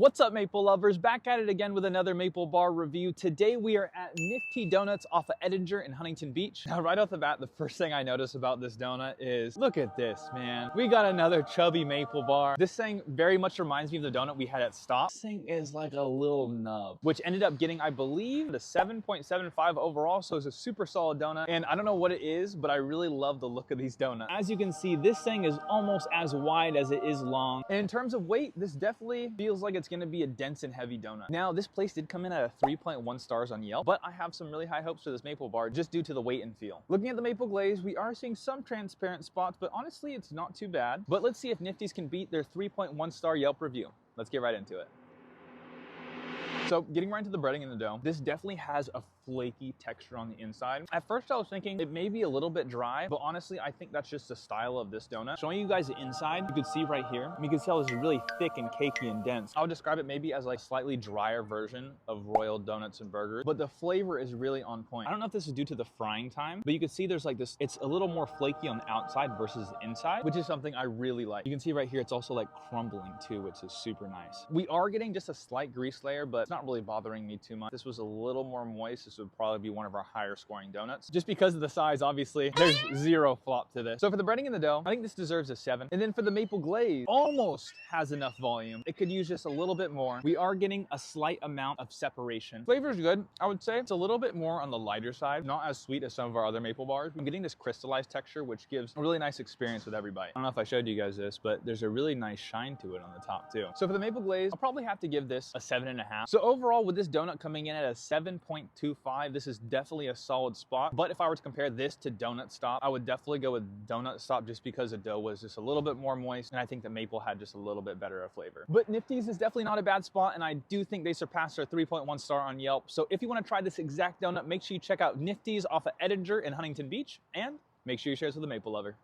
What's up, maple lovers? Back at it again with another maple bar review. Today we are at Niftea Donuts off of Edinger in Huntington Beach. Now, right off the bat, the first thing I notice about this donut is, look at this, man. We got another chubby maple bar. This thing very much reminds me of the donut we had at Stop. This thing is like a little nub, which ended up getting, I believe, the 7.75 overall, so it's a super solid donut. And I don't know what it is, but I really love the look of these donuts. As you can see, this thing is almost as wide as it is long. And in terms of weight, this definitely feels like it's gonna be a dense and heavy donut. Now, this place did come in at a 3.1 stars on Yelp, but I have some really high hopes for this maple bar just due to the weight and feel. Looking at the maple glaze, we are seeing some transparent spots, but honestly, it's not too bad. But let's see if Niftea's can beat their 3.1 star Yelp review. Let's get right into it. So getting right into the breading in the dough, this definitely has a flaky texture on the inside. At first I was thinking it may be a little bit dry, but honestly I think that's just the style of this donut. Showing you guys the inside, you can see right here, you can tell this is really thick and cakey and dense. I would describe it maybe as like a slightly drier version of Royal Donuts and Burgers, but the flavor is really on point. I don't know if this is due to the frying time, but you can see there's like this, it's a little more flaky on the outside versus the inside, which is something I really like. You can see right here, it's also like crumbling too, which is super nice. We are getting just a slight grease layer, but it's not really bothering me too much. This was a little more moist. This would probably be one of our higher scoring donuts. Just because of the size, obviously, there's zero flop to this. So for the breading in the dough, I think this deserves a 7. And then for the maple glaze, almost has enough volume. It could use just a little bit more. We are getting a slight amount of separation. Flavor is good. I would say it's a little bit more on the lighter side, not as sweet as some of our other maple bars. I'm getting this crystallized texture, which gives a really nice experience with every bite. I don't know if I showed you guys this, but there's a really nice shine to it on the top too. So for the maple glaze, I'll probably have to give this a 7.5. So overall, with this donut coming in at a 7.25, this is definitely a solid spot. But if I were to compare this to Donut Stop, I would definitely go with Donut Stop just because the dough was just a little bit more moist, and I think the maple had just a little bit better of flavor. But Niftea's is definitely not a bad spot, and I do think they surpassed their 3.1 star on Yelp. So if you want to try this exact donut, make sure you check out Niftea's off of Edinger in Huntington Beach, and make sure you share this with a maple lover.